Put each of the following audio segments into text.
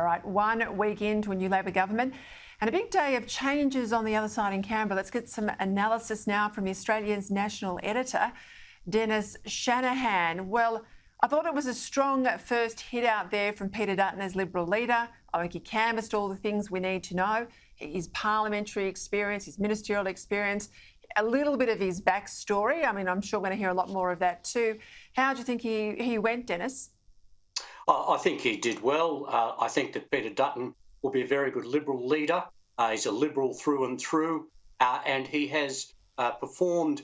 All right, 1 week into a new Labor government and a big day of changes on the other side in Canberra. Let's get some analysis now from the Australian's national editor, Dennis Shanahan. Well, I thought it was a strong first hit out there from Peter Dutton as Liberal leader. I think he canvassed all the things we need to know. His parliamentary experience, his ministerial experience, a little bit of his backstory. I mean, I'm sure we're going to hear a lot more of that too. How do you think he went, Dennis? I think he did well. I think that Peter Dutton will be a very good Liberal leader. He's a Liberal through and through, and he has performed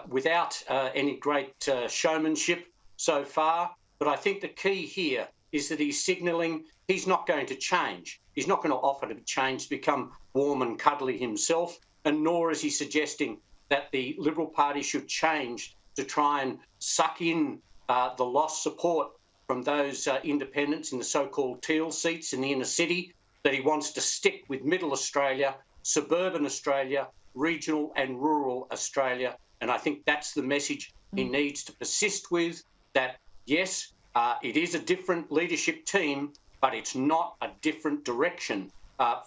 without any great showmanship so far. But I think the key here is that he's signalling he's not going to change. He's not going to offer to change, to become warm and cuddly himself, and nor is he suggesting that the Liberal Party should change to try and suck in the lost support from those independents in the so-called teal seats in the inner city, that he wants to stick with middle Australia, suburban Australia, regional and rural Australia. And I think that's the message he needs to persist with, that yes, it is a different leadership team, but it's not a different direction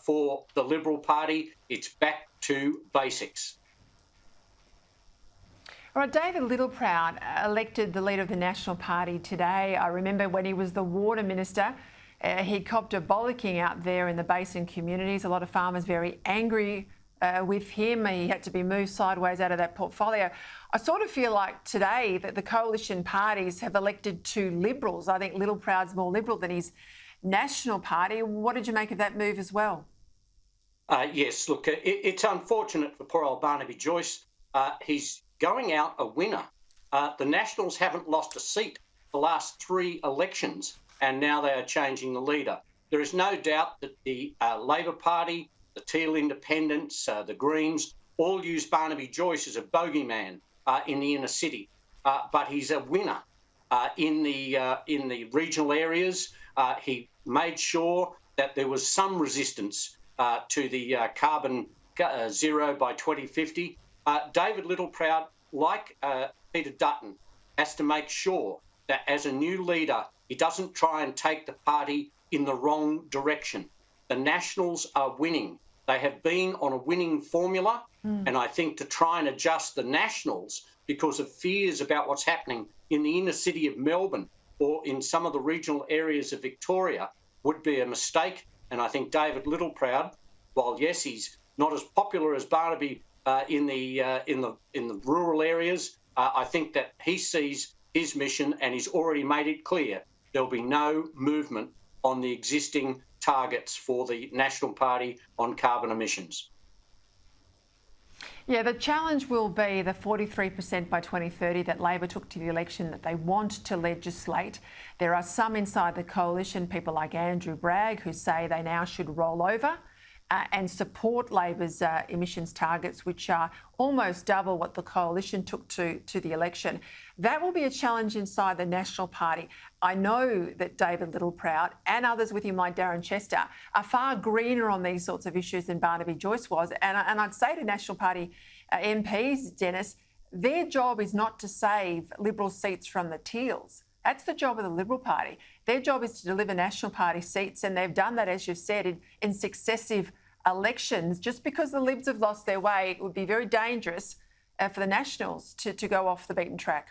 for the Liberal Party. It's back to basics. All right, David Littleproud elected the leader of the National Party today. I remember when he was the water minister, he copped a bollocking out there in the basin communities. A lot of farmers very angry with him. He had to be moved sideways out of that portfolio. I sort of feel like today that the coalition parties have elected two Liberals. I think Littleproud's more Liberal than his National Party. What did you make of that move as well? Yes, look, it's unfortunate for poor old Barnaby Joyce. He's going out a winner. The Nationals haven't lost a seat the last 3 elections, and now they are changing the leader. There is no doubt that the Labor Party, the Teal Independents, the Greens, all use Barnaby Joyce as a bogeyman in the inner city. But he's a winner in the regional areas. He made sure that there was some resistance to the carbon zero by 2050. David Littleproud, like Peter Dutton, has to make sure that as a new leader, he doesn't try and take the party in the wrong direction. The Nationals are winning. They have been on a winning formula, and I think to try and adjust the Nationals because of fears about what's happening in the inner city of Melbourne or in some of the regional areas of Victoria would be a mistake. And I think David Littleproud, while yes, he's not as popular as Barnaby in the rural areas, I think that he sees his mission and he's already made it clear there'll be no movement on the existing targets for the National Party on carbon emissions. Yeah, the challenge will be the 43% by 2030 that Labor took to the election that they want to legislate. There are some inside the coalition, people like Andrew Bragg, who say they now should roll over and support Labor's emissions targets, which are almost double what the coalition took to the election. That will be a challenge inside the National Party. I know that David Littleproud and others with him like Darren Chester are far greener on these sorts of issues than Barnaby Joyce was. And I'd say to National Party MPs, Dennis, their job is not to save Liberal seats from the Teals. That's the job of the Liberal Party. Their job is to deliver National Party seats, and they've done that, as you've said, in successive elections. Just because the Libs have lost their way, it would be very dangerous for the Nationals to go off the beaten track.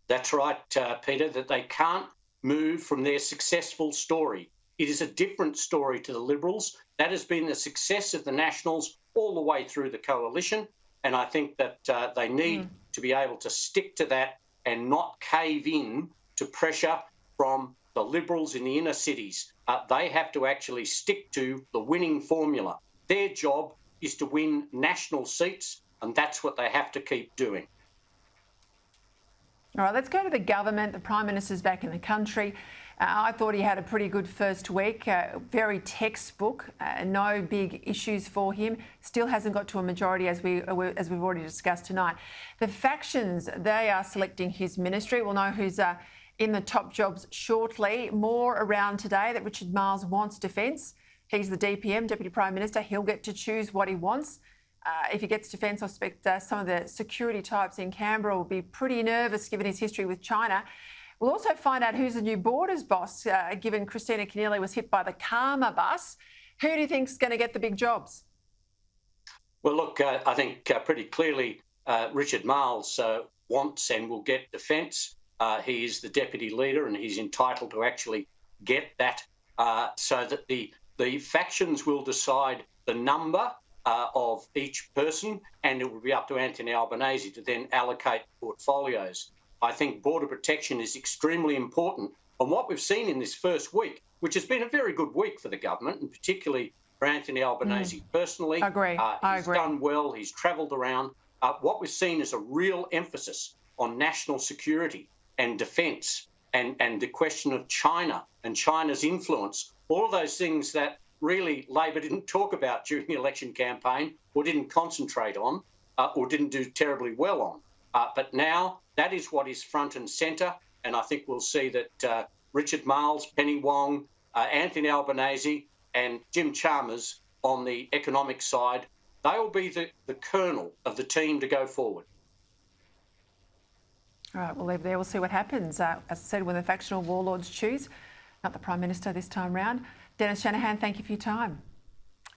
That's right, Peter, that they can't move from their successful story. It is a different story to the Liberals. That has been the success of the Nationals all the way through the coalition, and I think that they need to be able to stick to that and not cave in to pressure from the Liberals in the inner cities. They have to actually stick to the winning formula. Their job is to win national seats, and that's what they have to keep doing. All right, let's go to the government. The Prime Minister's back in the country. I thought he had a pretty good first week, very textbook, no big issues for him. Still hasn't got to a majority, as we've already discussed tonight. The factions, they are selecting his ministry. We'll know who's in the top jobs shortly. More around today that Richard Marles wants defence. He's the DPM, Deputy Prime Minister. He'll get to choose what he wants. If he gets defence, I expect some of the security types in Canberra will be pretty nervous given his history with China. We'll also find out who's the new Borders boss, given Christina Keneally was hit by the Karma bus. Who do you think's going to get the big jobs? Well, look, I think pretty clearly Richard Marles wants and will get defence. He is the deputy leader and he's entitled to actually get that so that the factions will decide the number of each person, and it will be up to Anthony Albanese to then allocate portfolios. I think border protection is extremely important. And what we've seen in this first week, which has been a very good week for the government, and particularly for Anthony Albanese personally. I agree. He's done well. He's travelled around. What we've seen is a real emphasis on national security and defence and the question of China and China's influence, all of those things that really Labor didn't talk about during the election campaign or didn't concentrate on or didn't do terribly well on. But now that is what is front and centre, and I think we'll see that Richard Marles, Penny Wong, Anthony Albanese and Jim Chalmers on the economic side, they will be the kernel of the team to go forward. All right, we'll leave it there. We'll see what happens. As I said, when the factional warlords choose, not the Prime Minister this time round. Dennis Shanahan, thank you for your time.